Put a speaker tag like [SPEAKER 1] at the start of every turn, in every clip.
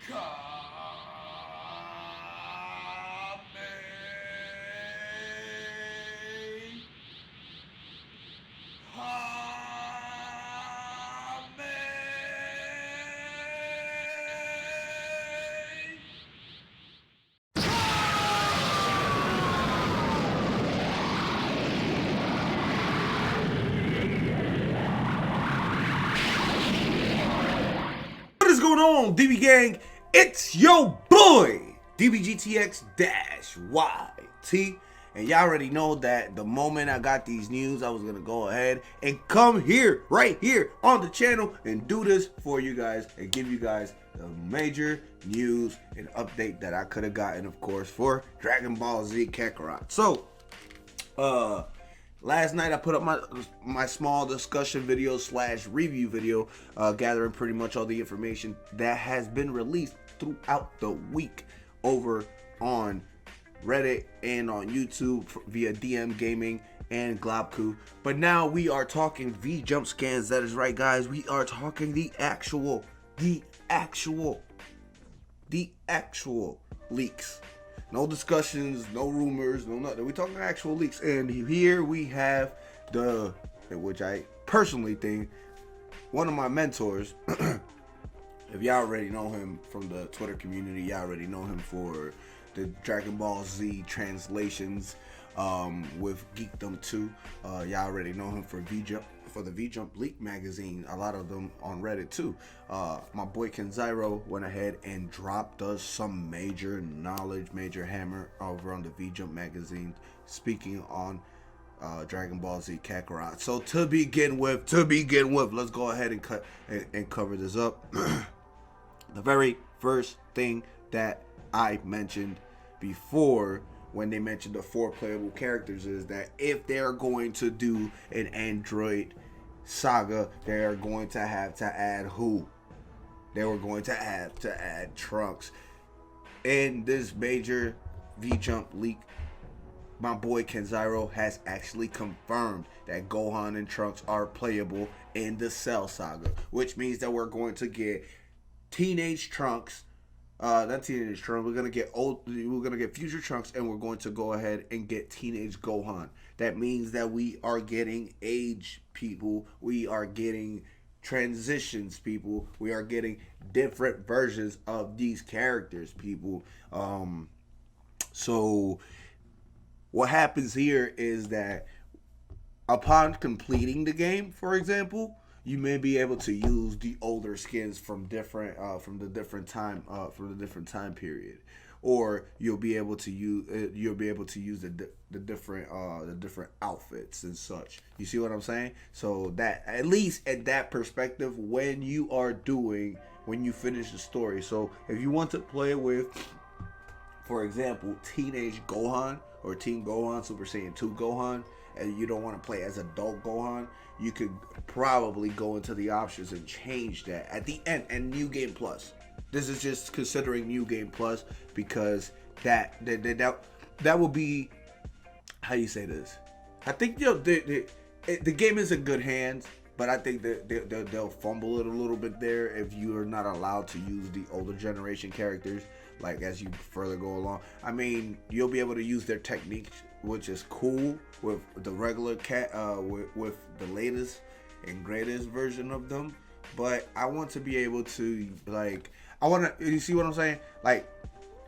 [SPEAKER 1] What is going on, DB gang? It's your boy, DBGTX-YT. And y'all already know that the moment I got these news, I was going to go ahead and come here, right here on the channel and do this for you guys and give you guys the major news and update that I could have gotten, of course, for Dbz Kakarot. So, last night I put up my small discussion video / review video, gathering pretty much all the information that has been released throughout the week over on Reddit and on YouTube via DM Gaming and Globku. But now we are talking V-Jump scans. That is right, guys. We are talking the actual leaks. No discussions, no rumors, no nothing. We're talking actual leaks. And here we have which I personally think, one of my mentors. If y'all already know him from the Twitter community, y'all already know him for the Dragon Ball Z translations with Geekdom 2. Y'all already know him for the V-Jump Leak magazine, a lot of them on Reddit too. My boy KENXYRO went ahead and dropped us some major knowledge, major hammer over on the V-Jump magazine, speaking on Dragon Ball Z Kakarot. So to begin with, let's go ahead and cover this up. The very first thing that I mentioned before, when they mentioned the 4 playable characters, is that if they're going to do an Android saga, they're going to have to add who? They were going to have to add Trunks. In this major V-Jump leak, my boy KENXYRO has actually confirmed that Gohan and Trunks are playable in the Cell saga, which means that we're going to get Teenage Trunks. Not Teenage Trunks. We're gonna get Future Trunks, and we're going to go ahead and get Teenage Gohan. That means that we are getting age people. We are getting transitions people. We are getting different versions of these characters people. So what happens here is that upon completing the game, for example, you may be able to use the older skins from the different time period, or you'll be able to use the different outfits and such. You see what I'm saying? So that, at least at that perspective, when you finish the story. So if you want to play with, for example, Teenage Gohan or Teen Gohan, Super Saiyan 2 Gohan, and you don't want to play as adult Gohan, you could probably go into the options and change that at the end. And New Game Plus, this is just considering New Game Plus, because that will be, how you say this, I think the game is in good hands, but I think that they'll fumble it a little bit there if you are not allowed to use the older generation characters, like, as you further go along. I mean, you'll be able to use their techniques, which is cool, with the regular with the latest and greatest version of them. But I want to be able to, like, you see what I'm saying? Like,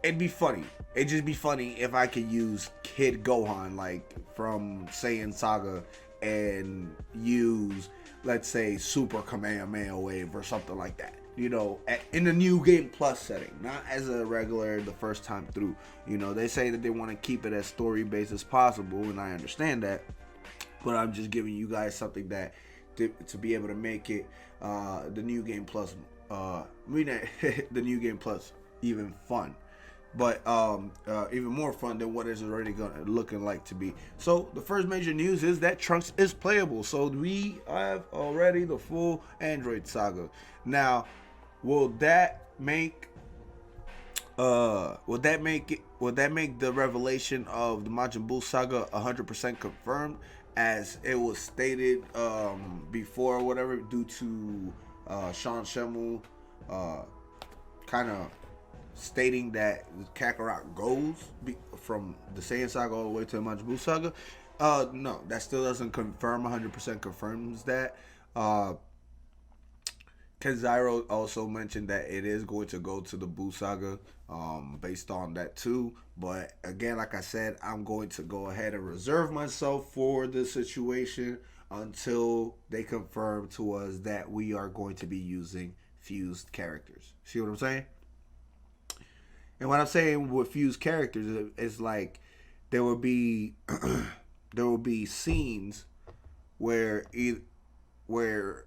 [SPEAKER 1] it'd be funny. It'd just be funny if I could use Kid Gohan, like, from Saiyan Saga, and use, let's say, Super Kamehameha Wave or something like that. You know, in the New Game Plus setting, not as a regular the first time through. You know, they say that they want to keep it as story based as possible, and I understand that. But I'm just giving you guys something that to be able to make it the New Game Plus, the New Game Plus even fun. But even more fun than what it's already looking like to be. So the first major news is that Trunks is playable. So we have already the full Android saga. Now, will that make the revelation of the Majin Buu saga 100% confirmed, as it was stated before or whatever, due to Sean Schemmel kind of stating that Kakarot goes from the Saiyan Saga all the way to the Majin Buu Saga. No, that still doesn't confirm 100% confirms that. KENXYRO also mentioned that it is going to go to the Buu Saga based on that too. But again, like I said, I'm going to go ahead and reserve myself for this situation until they confirm to us that we are going to be using fused characters. See what I'm saying? And what I'm saying with fused characters is like there will be there will be scenes where where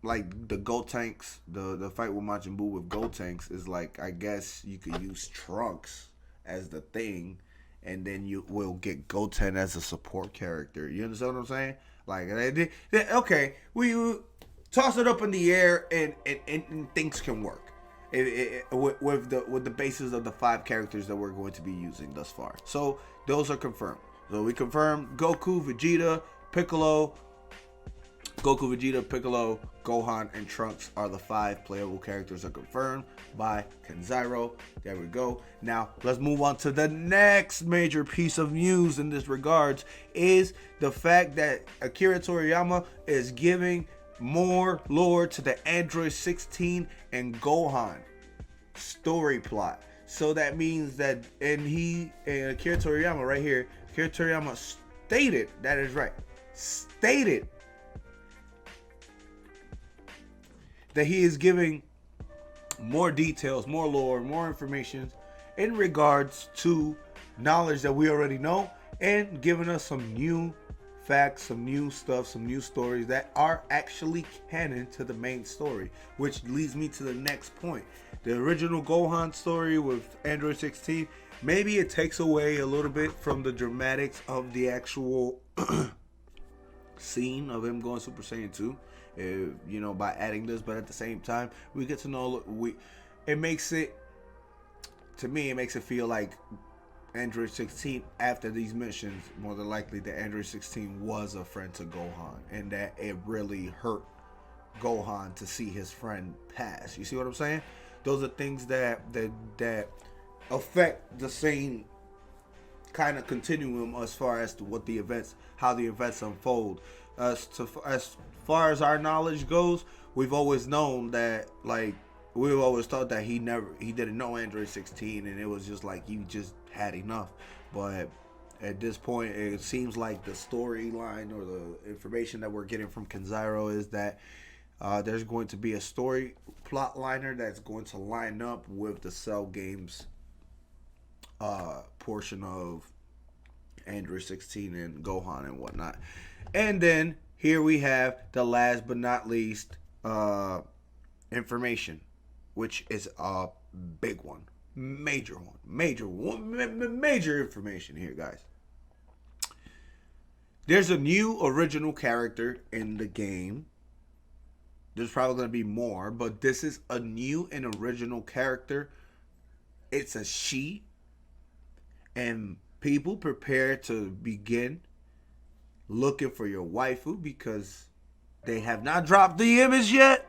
[SPEAKER 1] like the Gotenks, the fight with Majin Buu with Gotenks is like, I guess you could use Trunks as the thing, and then you will get Goten as a support character. You understand what I'm saying? Like, okay, we toss it up in the air, and things can work. With the basis of the 5 characters that we're going to be using thus far. So those are confirmed. So we confirmed Goku, Vegeta, Piccolo, Gohan, and Trunks are the 5 playable characters are confirmed by KENXYRO. There we go. Now, let's move on to the next major piece of news in this regards is the fact that Akira Toriyama is giving more lore to the Android 16 and Gohan story plot. So that means that, and Akira Toriyama right here, Akira Toriyama stated, that is right, stated that he is giving more details, more lore, more information in regards to knowledge that we already know, and giving us some new facts, some new stuff, some new stories that are actually canon to the main story, which leads me to the next point. The original Gohan story with Android 16, maybe it takes away a little bit from the dramatics of the actual scene of him going Super Saiyan 2. By adding this, but at the same time, we get to know it makes it feel like Android 16 after these missions, more than likely the Android 16 was a friend to Gohan, and that it really hurt Gohan to see his friend pass. You see what I'm saying? Those are things that affect the same kind of continuum as far as to how the events unfold. As far as our knowledge goes, we've always known that, like, we've always thought that he didn't know Android 16, and it was just like he just had enough. But at this point, it seems like the storyline or the information that we're getting from KENXYRO is that there's going to be a story plot liner that's going to line up with the Cell Games portion of Android 16 and Gohan and whatnot. And then here we have the last but not least information, which is a big one, major information here, guys. There's a new original character in the game. There's probably going to be more, but this is a new and original character. It's a she, and people prepare to begin looking for your waifu because they have not dropped the image yet.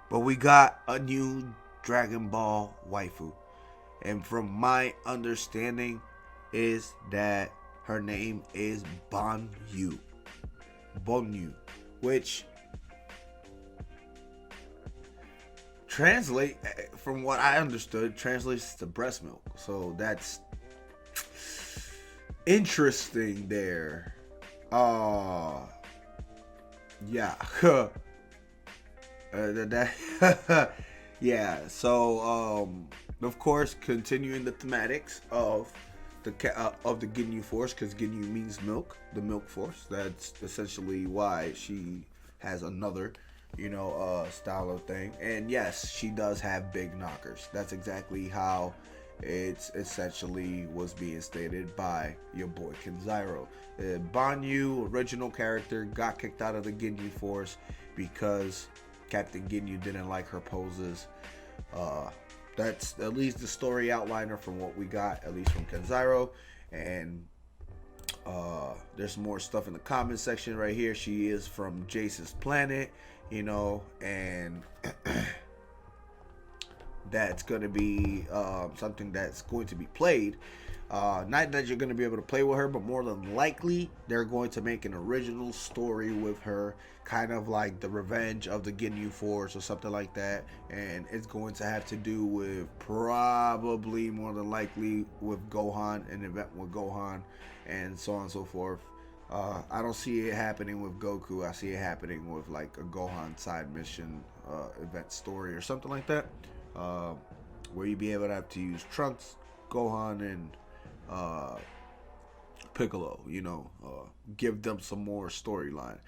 [SPEAKER 1] But we got a new Dragon Ball waifu. And from my understanding is that her name is Bonyu. Which from what I understood, translates to breast milk. So that's interesting there. Yeah. Yeah. So of course, continuing the thematics of the Ginyu Force, because Ginyu means milk, the milk force. That's essentially why she has another style of thing. And yes, she does have big knockers. That's exactly how it's essentially was being stated by your boy KENXYRO. Banyu, original character, got kicked out of the Ginyu Force because Captain Ginyu didn't like her poses. That's at least the story outliner from what we got, at least from KENXYRO. And there's more stuff in the comment section right here. She is from Jace's planet, and that's going to be something that's going to be played. Not that you're going to be able to play with her, but more than likely they're going to make an original story with her, kind of like the Revenge of the Ginyu Force or something like that. And it's going to have to do with, probably more than likely, with Gohan, an event with Gohan, and so on and so forth. I don't see it happening with Goku. I see it happening with like a Gohan side mission event story or something like that, where you'd be able to have to use Trunks, Gohan, and Piccolo. Give them some more storyline.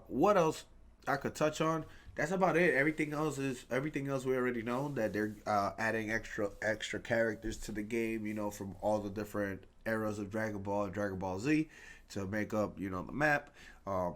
[SPEAKER 1] What else I could touch on? That's about it. Everything else we already know, that they're adding extra characters to the game. From all the different eras of Dragon Ball and Dragon Ball Z to make up the map. I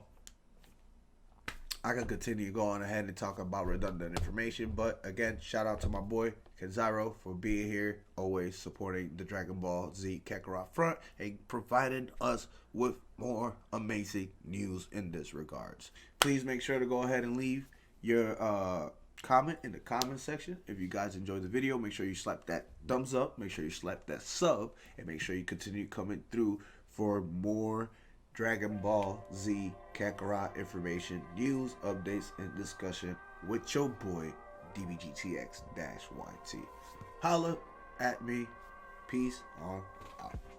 [SPEAKER 1] can continue going ahead and talk about redundant information, but again, shout out to my boy KENXYRO for being here, always supporting the Dragon Ball Z Kakarot front and providing us with more amazing news in this regards. Please make sure to go ahead and leave your comment in the comment section. If you guys enjoyed the video, make sure you slap that thumbs up, make sure you slap that sub, and make sure you continue coming through for more Dragon Ball Z Kakarot information, news, updates, and discussion with your boy DBGTX-YT. Holla at me. Peace on out.